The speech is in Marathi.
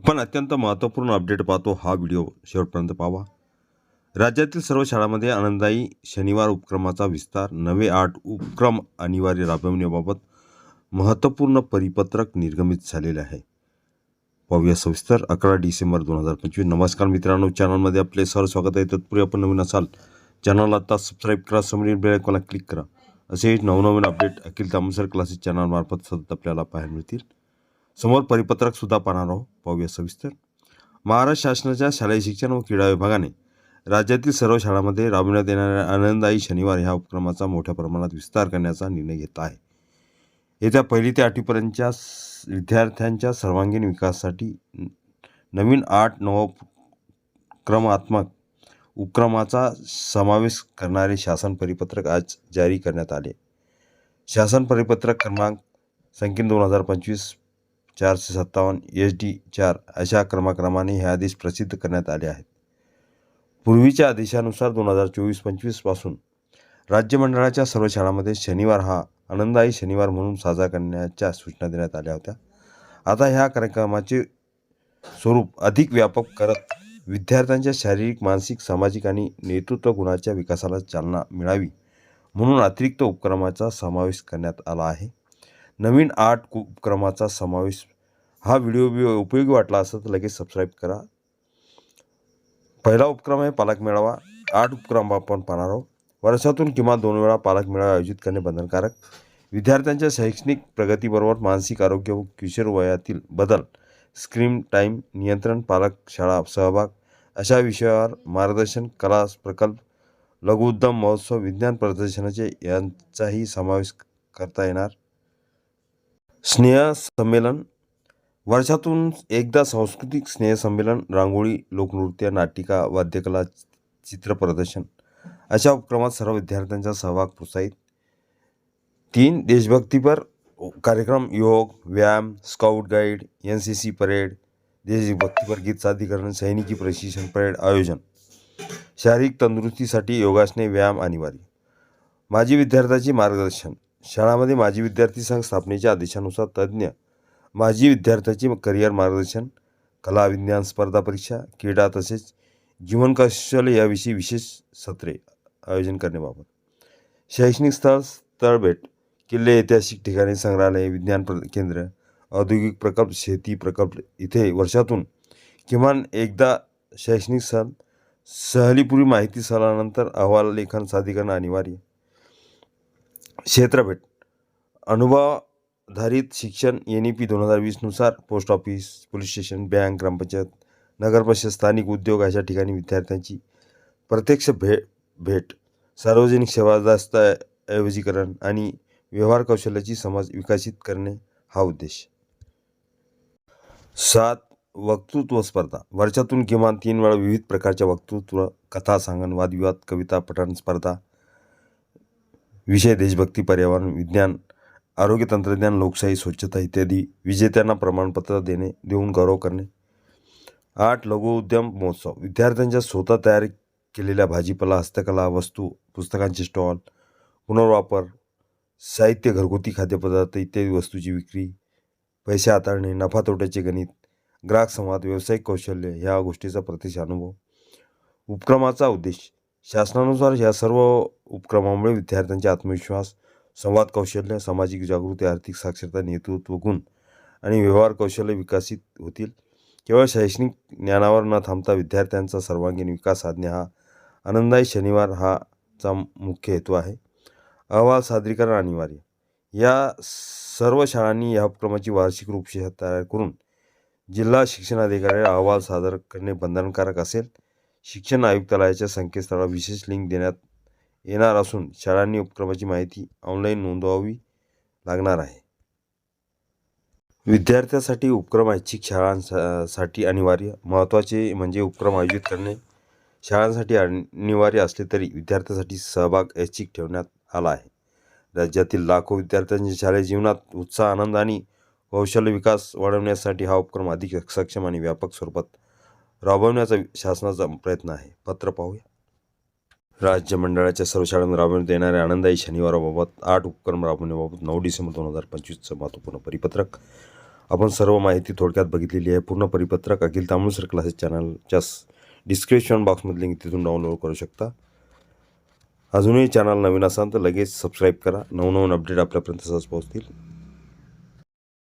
आपण अत्यंत महत्त्वपूर्ण अपडेट पाहतो, हा व्हिडिओ शेवटपर्यंत पाहावा। राज्यातील सर्व शाळांमध्ये आनंददायी शनिवार उपक्रमाचा विस्तार, नवे 8 उपक्रम अनिवार्य राबविण्याबाबत महत्त्वपूर्ण परिपत्रक निर्गमित झालेले आहे। पाहूया सविस्तर। 11 डिसेंबर 2025। नमस्कार मित्रांनो, चॅनलमध्ये आपले सर स्वागत आहे। तत्पूर्वी आपण नवीन असाल चॅनलला आता सबस्क्राईब करा, समोरील बेल आयकॉनला क्लिक करा। असे नवनवीन अपडेट अखिल तामसर क्लासेस चॅनल मार्फत सतत आपल्याला पाहायला मिळतील। समोर परिपत्रक सुद्धा पाहणार आहोत, पाहूया सविस्तर। महाराष्ट्र शासनाच्या शालेय शिक्षण व क्रीडा विभागाने राज्यातील सर्व शाळांमध्ये राबविण्यात येणाऱ्या आनंददायी शनिवार ह्या उपक्रमाचा मोठ्या प्रमाणात विस्तार करण्याचा निर्णय घेतला आहे। येत्या 1ली ते 8वीपर्यंतच्या विद्यार्थ्यांच्या सर्वांगीण विकासासाठी नवीन 8 नवोपक्रमात्मक उपक्रमाचा समावेश करणारे शासन परिपत्रक आज जारी करण्यात आले। शासन परिपत्रक क्रमांक संख्येन 2025-457 SD4 अशा क्रमाक्रमाने हे आदेश प्रसिद्ध करण्यात आले आहेत। पूर्वीच्या आदेशानुसार 2024-25 पासून राज्य मंडळाच्या सर्व शाळांमध्ये शनिवार हा आनंददायी शनिवार म्हणून साजरा करण्याच्या सूचना देण्यात आल्या होत्या। आता ह्या कार्यक्रमाचे स्वरूप अधिक व्यापक करत विद्यार्थ्यांच्या शारीरिक, मानसिक, सामाजिक आणि नेतृत्व गुणाच्या विकासाला चालना मिळावी म्हणून अतिरिक्त उपक्रमाचा समावेश करण्यात आला आहे। नवीन 8 उपक्रमाचा समावेश हा व्हिडिओ उपयोगी वाटला असेल तर लगेच सबस्क्राईब करा। पहिला उपक्रम आहे पालक मेळावा। 8 उपक्रम आपण पाहणार आहोत। वर्षातून किमान 2 वेळा पालक मेळावा आयोजित करणे बंधनकारक। विद्यार्थ्यांच्या शैक्षणिक प्रगतीबरोबर मानसिक आरोग्य व किशोर वयातील बदल, स्क्रीन टाईम नियंत्रण, पालक शाळा सहभाग अशा विषयावर मार्गदर्शन, कला प्रकल्प, लघुउद्यम महोत्सव, विज्ञान प्रदर्शनाचे यांचाही समावेश करता येणार। स्नेह संमेलन। वर्षातून एकदा सांस्कृतिक स्नेह संमेलन, रांगोळी, लोकनृत्य, नाटिका, वाद्यकला, चित्र प्रदर्शन अशा उपक्रमात सर्व विद्यार्थ्यांचा सहभाग प्रोत्साहित। 3 देशभक्तीपर कार्यक्रम, योग, व्यायाम, स्काउट गाईड, NCC परेड, देशभक्तीपर गीत सादरीकरण, सैनिकी प्रशिक्षण परेड आयोजन। शारीरिक तंदुरुस्तीसाठी योगासने, व्यायाम अनिवार्य। माजी विद्यार्थ्यांचे मार्गदर्शन। शाळांमध्ये माजी विद्यार्थी संघ स्थापनेच्या आदेशानुसार तज्ज्ञ माजी विद्यार्थ्यांचे करिअर मार्गदर्शन, कला विज्ञान स्पर्धा परीक्षा, क्रीडा तसेच जीवन कौशल्य याविषयी विशेष सत्रे आयोजन करण्याबाबत। शैक्षणिक स्थळ भेट, किल्ले, ऐतिहासिक ठिकाणे, संग्रहालय, विज्ञान केंद्र, औद्योगिक प्रकल्प, शेती प्रकल्प इथे वर्षातून किमान एकदा शैक्षणिक सहलीपूर्वी माहिती सहलानंतर अहवाल लेखन सादरीकरण अनिवार्य। क्षेत्रभेट, अनुभवाधारित शिक्षण NEP 2020 नुसार post office, police station, bank, gram panchayat, नगरपरिषद, स्थानिक उद्योग अशा ठिकाणी विद्यार्थ्यांची प्रत्यक्ष भेट, सार्वजनिक सेवा दस्तऐवजीकरण आणि व्यवहार कौशल्याची समज विकसित करणे हा उद्देश। 7 वक्तृत्व स्पर्धा। वर्षातून किमान 3 वेळा विविध प्रकारच्या वक्तृत्व, कथा सांगण, वादविवाद, कविता पठण स्पर्धा, विषय देशभक्ती, पर्यावरण, विज्ञान, आरोग्य, तंत्रज्ञान, लोकशाही, स्वच्छता इत्यादी विजेत्यांना प्रमाणपत्र देऊन गौरव करणे। 8 लघु उद्यम महोत्सव। विद्यार्थ्यांच्या स्वतः तयार केलेल्या भाजीपाला, हस्तकला वस्तू, पुस्तकांचे स्टॉल, पुनर्वापर साहित्य, घरगुती खाद्यपदार्थ इत्यादी वस्तूची विक्री, पैसे हाताळणे, नफा तोट्याचे गणित, ग्राहक संवाद, व्यावसायिक कौशल्य ह्या गोष्टीचा प्रत्यक्ष अनुभव। उपक्रमाचा उद्देश। शासनानुसार या सर्व उपक्रमामुळे विद्यार्थ्यांचे आत्मविश्वास, संवाद कौशल्य, सामाजिक जागृती, आर्थिक साक्षरता, नेतृत्व गुण आणि व्यवहार कौशल्य विकसित होतील। केवळ शैक्षणिक ज्ञानावर न थांबता विद्यार्थ्यांचा सर्वांगीण विकास साधणे हा आनंददायी शनिवार हा चा मुख्य हेतू आहे। अहवाल सादरीकरण अनिवार्य। या सर्व शाळांनी या उपक्रमाची वार्षिक रूपरेषा तयार करून जिल्हा शिक्षणाधिकाऱ्याला अहवाल सादर करणे बंधनकारक असेल। शिक्षण आयुक्तालयाच्या संकेतस्थळावर विशेष लिंक देण्यात येणार असून शाळांनी उपक्रमाची माहिती ऑनलाईन नोंदवावी लागणार आहे। विद्यार्थ्यांसाठी उपक्रम ऐच्छिक शाळांसाठी अनिवार्य। महत्त्वाचे म्हणजे उपक्रम आयोजित करणे शाळांसाठी अनिवार्य असले तरी विद्यार्थ्यांसाठी सहभाग ऐच्छिक ठेवण्यात आला आहे। राज्यातील लाखो विद्यार्थ्यांच्या शालेय जीवनात उत्साह, आनंद आणि कौशल्य विकास वाढवण्यासाठी हा उपक्रम अधिक सक्षम आणि व्यापक स्वरूपात राबवण्याचा शासनाचा प्रयत्न आहे। पत्र पाहूया। राज्य मंडळाच्या सर्व शाळांमध्ये राबवण्यात येणाऱ्या आनंददायी शनिवाराबाबत 8 उपक्रम राबवण्याबाबत 9 डिसेंबर 2025 महत्त्वपूर्ण परिपत्रक। आपण सर्व माहिती थोडक्यात बघितलेली आहे. पूर्ण परिपत्रक अखिल तांबुळसर क्लासेस चॅनलच्या डिस्क्रिप्शन बॉक्समधील लिंक तिथून डाउनलोड करू शकता. अजूनही चॅनल नवीन असाल तर लगेच सबस्क्राईब करा. नवनवीन अपडेट आपल्यापर्यंत सहज पोहोचतील.